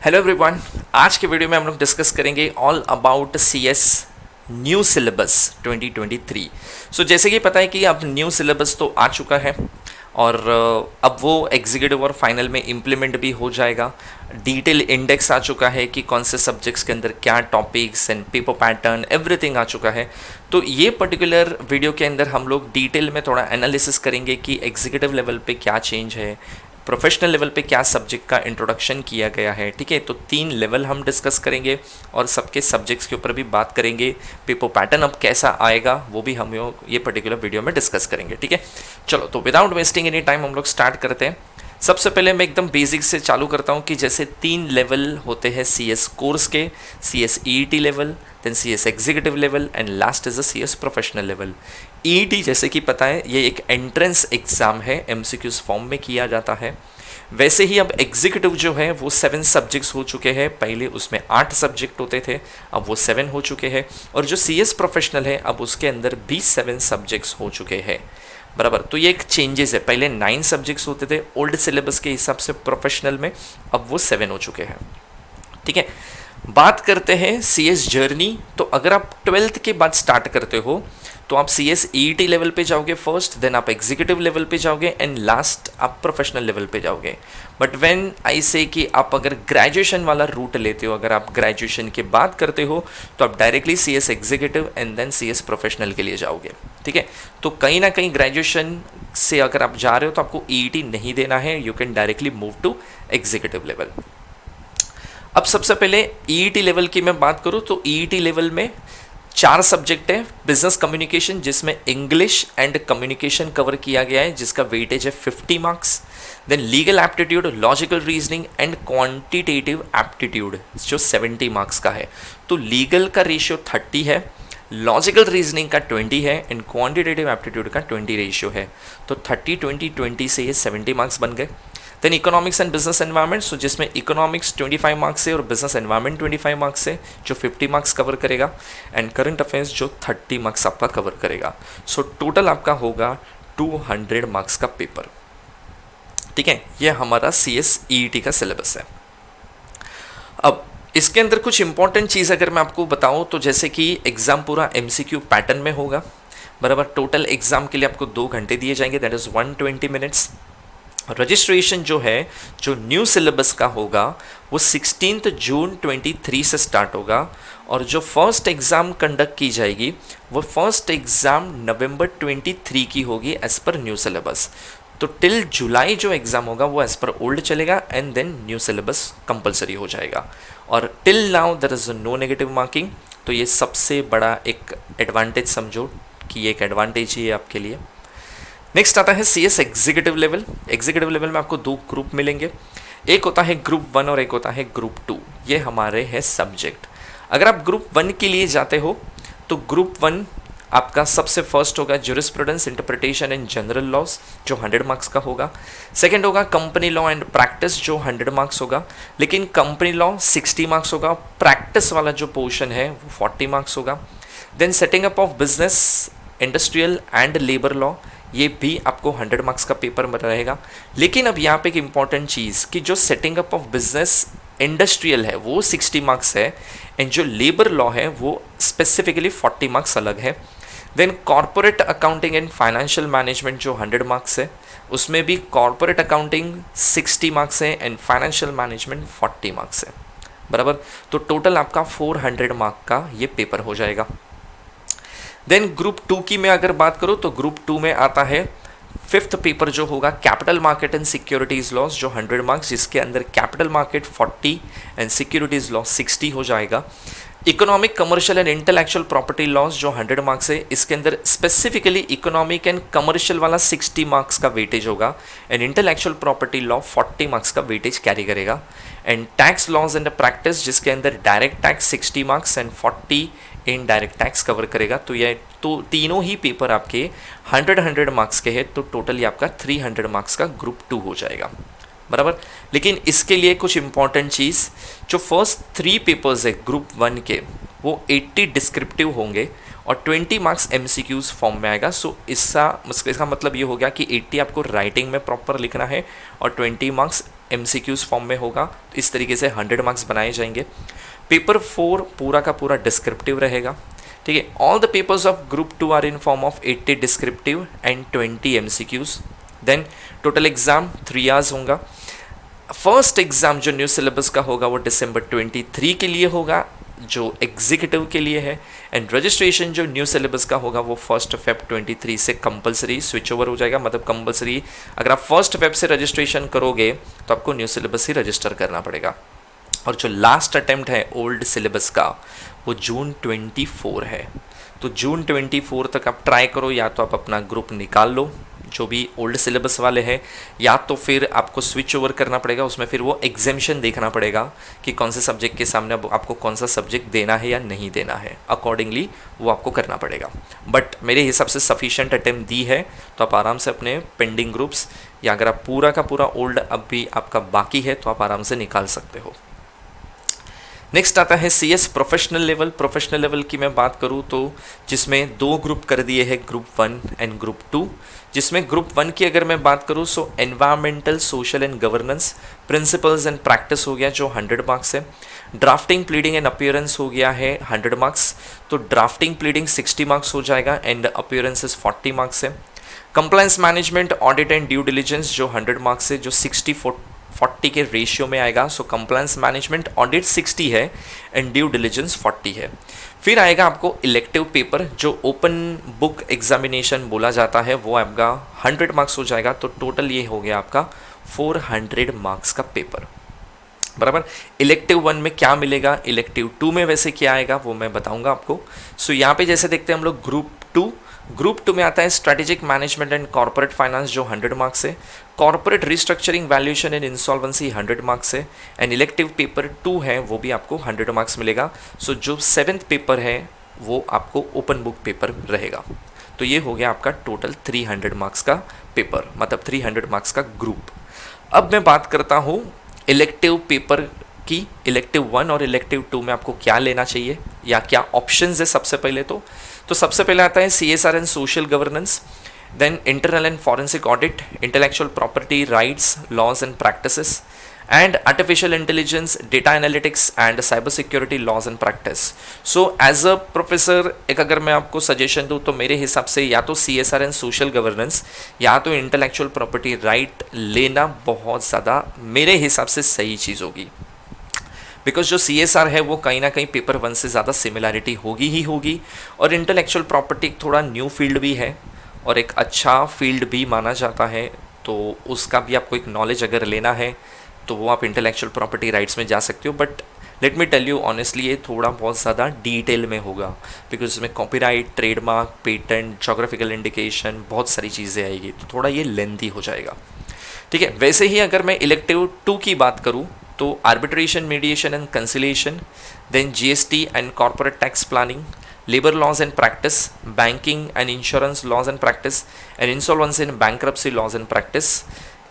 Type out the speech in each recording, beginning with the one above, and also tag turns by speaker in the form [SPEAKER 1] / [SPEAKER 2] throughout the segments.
[SPEAKER 1] Hello everyone. आज के video में हम लोग डिस्कस करेंगे all about CS new syllabus 2023। सो जैसे कि पता है कि अब न्यू सिलेबस तो आ चुका है और अब वो एग्जीक्यूटिव और फाइनल में इम्प्लीमेंट भी हो जाएगा। डिटेल इंडेक्स आ चुका है कि कौन से सब्जेक्ट्स के अंदर क्या topics and paper pattern everything आ चुका है। तो ये पर्टिकुलर वीडियो के अंदर हम लोग डिटेल में थोड़ा एनालिसिस करेंगे कि एग्जीक्यूटिव लेवल पे क्या चेंज है, प्रोफेशनल लेवल पे क्या सब्जेक्ट का इंट्रोडक्शन किया गया है। ठीक है, तो 3 लेवल हम डिस्कस करेंगे और सबके सब्जेक्ट्स के ऊपर भी बात करेंगे। पेपर पैटर्न अब कैसा आएगा वो भी हम ये पर्टिकुलर वीडियो में डिस्कस करेंगे। ठीक है, चलो तो विदाउट वेस्टिंग एनी टाइम हम लोग स्टार्ट करते हैं। सबसे पहले मैं एकदम बेसिक से चालू करता हूँ कि जैसे 3 लेवल होते हैं सीएस कोर्स के, CS EET level, then CS executive level and last is a CS professional level. EET जैसे कि पता है ये एक एंट्रेंस एग्जाम है, एमसीक्यूज फॉर्म में किया जाता है। वैसे ही अब एग्जीक्यूटिव जो है वो 7 सब्जेक्ट्स हो चुके हैं। पहले उसमें 8 सब्जेक्ट होते थे, अब वो 7 हो चुके हैं। और जो सीएस प्रोफेशनल है अब उसके अंदर भी 7 सब्जेक्ट्स हो चुके हैं। बराबर, तो ये एक चेंजेस है। पहले 9 सब्जेक्ट्स होते थे ओल्ड सिलेबस के हिसाब से प्रोफेशनल में, अब वो 7 हो चुके हैं। ठीक है, बात करते हैं सीएस जर्नी। तो अगर आप 12th के बाद स्टार्ट करते हो तो आप सीएस ईईटी लेवल पे जाओगे फर्स्ट, देन आप एग्जीक्यूटिव लेवल पे जाओगे एंड लास्ट आप प्रोफेशनल लेवल पे जाओगे। बट व्हेन आई से कि आप अगर ग्रेजुएशन वाला रूट लेते हो, अगर आप ग्रेजुएशन के बाद करते हो तो आप directly CS executive and then CS professional के लिए जाओगे। ठीक है, तो कहीं ना कहीं ग्रेजुएशन से अगर आप जा रहे हो तो आपको ईईटी नहीं देना है, you can directly move to executive level. अब सबसे पहले ईईटी लेवल की मैं बात करूं तो ईईटी लेवल में 4 सब्जेक्ट है। बिजनेस कम्युनिकेशन जिसमें इंग्लिश एंड कम्युनिकेशन कवर किया गया है, जिसका वेटेज है 50 marks. Then legal aptitude, logical reasoning and quantitative aptitude जो 70 मार्क्स का है। तो लीगल का रेशियो 30 है, लॉजिकल रीजनिंग का 20 है एंड क्वांटिटेटिव एप्टीट्यूड का 20 रेशियो है। तो 30 20 20 से ये 70 मार्क्स बन गए। Then economics and business environment, so जिसमें इकोनॉमिक्स 25 मार्क्स से और बिजनेस एनवायरनमेंट 25 मार्क्स से जो 50 मार्क्स कवर करेगा एंड करंट अफेयर्स जो 30 मार्क्स आपका कवर करेगा। सो टोटल आपका होगा 200 मार्क्स का पेपर। ठीक है, ये हमारा सीएस ईईटी का सिलेबस है। अब इसके अंदर कुछ इंपॉर्टेंट चीज़ अगर मैं आपको बताऊं तो जैसे कि एग्जाम पूरा एमसीक्यू पैटर्न में होगा। बराबर, टोटल एग्जाम के लिए आपको 2 घंटे दिए जाएंगे, दैट इज 120 मिनट्स। रजिस्ट्रेशन जो है, जो न्यू सिलेबस का होगा वो 16 जून 23 से स्टार्ट होगा और जो फर्स्ट एग्ज़ाम कंडक्ट की जाएगी वो फर्स्ट एग्ज़ाम नवंबर 23 की होगी एज पर न्यू सिलेबस। तो टिल जुलाई जो एग्ज़ाम होगा वो एज पर ओल्ड चलेगा and then new syllabus compulsory हो जाएगा। और till now there is no negative marking. तो ये सबसे बड़ा एक एडवांटेज समझो कि ये एक एडवांटेज ही है आपके लिए। नेक्स्ट आता है CS executive level. Executive level में आपको 2 ग्रुप मिलेंगे, एक होता है ग्रुप 1 और एक होता है ग्रुप 2। ये हमारे हैं सब्जेक्ट। अगर आप ग्रुप 1 के लिए जाते हो तो ग्रुप 1 आपका सबसे फर्स्ट होगा jurisprudence, interpretation and general laws जो 100 मार्क्स का होगा। सेकेंड होगा कंपनी लॉ एंड प्रैक्टिस जो 100 मार्क्स होगा, लेकिन कंपनी लॉ 60 मार्क्स होगा, प्रैक्टिस वाला जो पोर्शन है वो 40 मार्क्स होगा। Then setting up of business, industrial and labour law, ये भी आपको 100 मार्क्स का पेपर रहेगा। लेकिन अब यहाँ पे एक इंपॉर्टेंट चीज़ कि जो setting up of business industrial है वो 60 मार्क्स है एंड जो लेबर लॉ है वो स्पेसिफिकली 40 मार्क्स अलग है। Then corporate accounting and financial management जो 100 मार्क्स है, उसमें भी कॉर्पोरेट अकाउंटिंग 60 मार्क्स है एंड फाइनेंशियल मैनेजमेंट 40 मार्क्स है। बराबर, तो टोटल आपका 400 मार्क का ये पेपर हो जाएगा। देन ग्रुप 2 की मैं अगर बात करूं तो ग्रुप 2 में आता है 5th पेपर जो होगा capital market and securities loss जो 100 मार्क्स, जिसके अंदर capital market 40 and securities loss 60 हो जाएगा। Economic, commercial and intellectual property loss जो 100 मार्क्स है, इसके अंदर स्पेसिफिकली इकोनॉमिक एंड कमर्शियल वाला 60 मार्क्स का वेटेज होगा and intellectual property law 40 marks का वेटेज कैरी करेगा। And tax laws and practice जिसके अंदर direct tax 60 marks and 40 indirect tax cover करेगा। तो ये तो तीनों ही पेपर आपके 100 मार्क्स के हैं, तो टोटली आपका 300 मार्क्स का ग्रुप 2 हो जाएगा। बराबर, लेकिन इसके लिए कुछ इंपॉर्टेंट चीज़, जो फर्स्ट 3 पेपर्स है ग्रुप 1 के वो 80 डिस्क्रिप्टिव होंगे और 20 मार्क्स एमसीक्यूज फॉर्म में आएगा। सो इसका मतलब ये हो गया कि 80 आपको राइटिंग में प्रॉपर लिखना है और 20 मार्क्स एमसीक्यूज फॉर्म में होगा। तो इस तरीके से 100 मार्क्स बनाए जाएंगे। पेपर 4 पूरा का पूरा डिस्क्रिप्टिव रहेगा, ठीक है। All the papers of group 2 are in form of 80 descriptive and 20 MCQs. Then total exam 3 hours होगा। फर्स्ट एग्जाम जो न्यू सिलेबस का होगा वो दिसंबर 23 के लिए होगा, जो एग्जीक्यूटिव के लिए है। एंड रजिस्ट्रेशन जो न्यू सिलेबस का होगा वो 1 फेब 23 से कंपलसरी स्विच ओवर हो जाएगा। मतलब कंपलसरी अगर आप 1 फेब से रजिस्ट्रेशन करोगे तो आपको न्यू सिलेबस ही रजिस्टर करना पड़ेगा। और जो लास्ट अटेम्प्ट है ओल्ड सिलेबस का वो जून 24 है। तो जून 24 तक आप ट्राई करो, या तो आप अपना ग्रुप निकाल लो जो भी ओल्ड सिलेबस वाले हैं, या तो फिर आपको स्विच ओवर करना पड़ेगा। उसमें फिर वो एग्जामिशन देखना पड़ेगा कि कौन से सब्जेक्ट के सामने आपको कौन सा सब्जेक्ट देना है या नहीं देना है, अकॉर्डिंगली वो आपको करना पड़ेगा। बट मेरे हिसाब से सफिशिएंट अटेम्प्ट दी है, तो आप आराम से अपने पेंडिंग ग्रुप्स, या अगर आप पूरा का पूरा ओल्ड अब भी आपका बाकी है तो आप आराम से निकाल सकते हो। नेक्स्ट आता है CS professional level. Professional level की मैं बात करूँ तो जिसमें 2 ग्रुप कर दिए हैं, ग्रुप 1 एंड ग्रुप 2। जिसमें ग्रुप 1 की अगर मैं बात करूँ सो environmental social and governance principles and practice हो गया जो 100 मार्क्स है। ड्राफ्टिंग प्लीडिंग एंड अपीयरेंस हो गया है 100 मार्क्स, तो ड्राफ्टिंग प्लीडिंग 60 मार्क्स हो जाएगा एंड अपीयरेंसेस 40 मार्क्स है। Compliance management audit and due diligence जो 100 मार्क्स है, जो 60-40 के रेशियो में आएगा। सो कंप्लायंस मैनेजमेंट ऑडिट 60 है एंड ड्यू डिलिजेंस 40 है। फिर आएगा आपको इलेक्टिव पेपर जो ओपन बुक एग्जामिनेशन बोला जाता है, वो आपका 100 मार्क्स हो जाएगा। तो टोटल ये हो गया आपका 400 मार्क्स का पेपर, बराबर। इलेक्टिव 1 में क्या मिलेगा, इलेक्टिव 2 में वैसे क्या आएगा वो मैं बताऊंगा आपको। सो यहाँ पे जैसे देखते हैं हम लोग ग्रुप 2 में आता है strategic management and corporate finance जो 100 मार्क्स है। Corporate restructuring valuation and insolvency 100 marks है। एंड इलेक्टिव पेपर 2 है वो भी आपको 100 मार्क्स मिलेगा। सो जो 7th पेपर है वो आपको ओपन बुक पेपर रहेगा। तो ये हो गया आपका टोटल 300 मार्क्स का पेपर, मतलब 300 मार्क्स का ग्रुप। अब मैं बात करता हूँ इलेक्टिव पेपर की। इलेक्टिव 1 और इलेक्टिव 2 में आपको क्या लेना चाहिए या क्या ऑप्शंस है। सबसे पहले तो सबसे पहले आता है CSR and social governance, then internal and forensic audit, intellectual property rights laws and practices, and artificial intelligence, data analytics and cyber security laws and practice. So as a professor एक अगर मैं आपको सजेशन दूँ तो मेरे हिसाब से या तो CSR एंड सोशल गवर्नेंस या तो इंटेलेक्चुअल प्रॉपर्टी राइट लेना बहुत ज़्यादा मेरे हिसाब से सही चीज़ होगी। बिकॉज जो CSR है वो कहीं ना कहीं पेपर 1 से ज़्यादा सिमिलैरिटी होगी ही होगी, और इंटेलेक्चुअल प्रॉपर्टी थोड़ा न्यू फील्ड भी है और एक अच्छा फील्ड भी माना जाता है। तो उसका भी आपको एक नॉलेज अगर लेना है तो वो आप इंटेलेक्चुअल प्रॉपर्टी राइट्स में जा सकते हो। But let me tell you honestly ये थोड़ा बहुत ज़्यादा डिटेल में होगा, बिकॉज इसमें copyright, trademark, patent, geographical indication बहुत सारी चीज़ें आएगी, तो थोड़ा ये लेंथी हो जाएगा, ठीक है। वैसे ही अगर मैं इलेक्टिव 2 की बात करूँ तो arbitration, mediation and conciliation, then GST and corporate tax planning, labour laws and practice, banking and insurance laws and practice, and insolvency and bankruptcy laws and practice.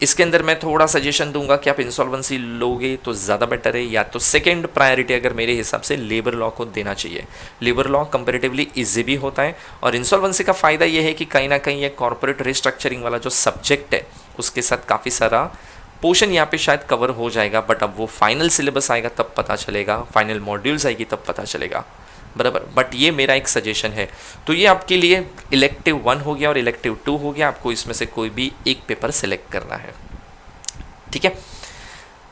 [SPEAKER 1] इसके अंदर मैं थोड़ा सजेशन दूंगा कि आप इंसॉल्वेंसी लोगे तो ज़्यादा बेटर है, या तो सेकेंड प्रायोरिटी अगर मेरे हिसाब से लेबर लॉ को देना चाहिए। लेबर लॉ कंपेरेटिवली इजी भी होता है, और इंसॉल्वेंसी का फ़ायदा ये है कि कहीं ना कहीं ये कॉर्पोरेट रिस्ट्रक्चरिंग वाला जो सब्जेक्ट है उसके साथ काफ़ी सारा पोर्शन यहाँ पे शायद कवर हो जाएगा। बट अब वो फाइनल सिलेबस आएगा तब पता चलेगा, फाइनल मॉड्यूल्स आएगी तब पता चलेगा, बराबर। बट ये मेरा एक सजेशन है। तो ये आपके लिए इलेक्टिव 1 हो गया और इलेक्टिव 2 हो गया। आपको इसमें से कोई भी एक पेपर सिलेक्ट करना है, ठीक है।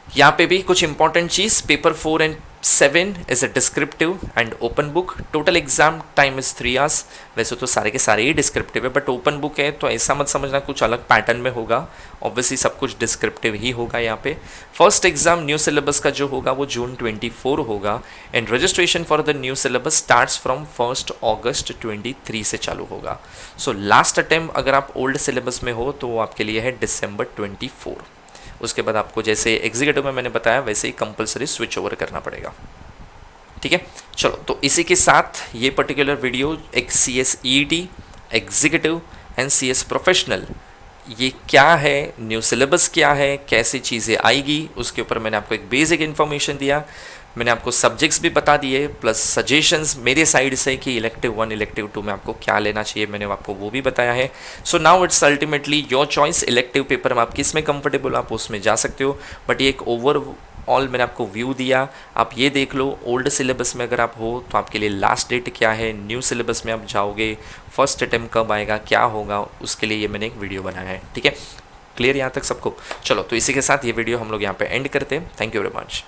[SPEAKER 1] यहाँ पे भी कुछ important cheese, paper 4 and 7 is a descriptive and open book. Total exam time is 3 hours. वैसे तो सारे के सारे ही डिस्क्रिप्टिव है, बट ओपन बुक है तो ऐसा मत समझना कुछ अलग पैटर्न में होगा। ऑब्वियसली सब कुछ डिस्क्रिप्टिव ही होगा यहाँ पे। फर्स्ट एग्जाम न्यू सिलेबस का जो होगा वो जून 24 होगा, and registration for the new syllabus starts from 1 अगस्त 23 से चालू होगा। सो लास्ट अटेम्प्ट अगर आप ओल्ड सिलेबस में हो तो वो आपके लिए है दिसंबर 24। उसके बाद आपको जैसे एग्जीक्यूटिव में मैंने बताया वैसे ही कंपलसरी स्विच ओवर करना पड़ेगा, ठीक है। चलो, तो इसी के साथ ये पर्टिकुलर वीडियो एक CS EET executive and CS professional ये क्या है, न्यू सिलेबस क्या है, कैसी चीज़ें आएगी, उसके ऊपर मैंने आपको एक बेसिक इन्फॉर्मेशन दिया। मैंने आपको सब्जेक्ट्स भी बता दिए प्लस सजेशंस मेरे साइड से कि इलेक्टिव 1 इलेक्टिव 2 में आपको क्या लेना चाहिए, मैंने आपको वो भी बताया है। So now it's ultimately your choice, elective paper में आप किस में कंफर्टेबल आप उसमें जा सकते हो, बट ये एक ओवरऑल मैंने आपको व्यू दिया। आप ये देख लो ओल्ड सिलेबस में अगर आप हो तो आपके लिए लास्ट डेट क्या है, न्यू सिलेबस में आप जाओगे, फर्स्ट अटेम्प्ट कब आएगा, क्या होगा, उसके लिए ये मैंने एक वीडियो बनाया है। ठीक है, क्लियर यहाँ तक सबको? चलो तो इसी के साथ ये वीडियो हम लोग यहाँ पे एंड करते हैं। Thank you very much.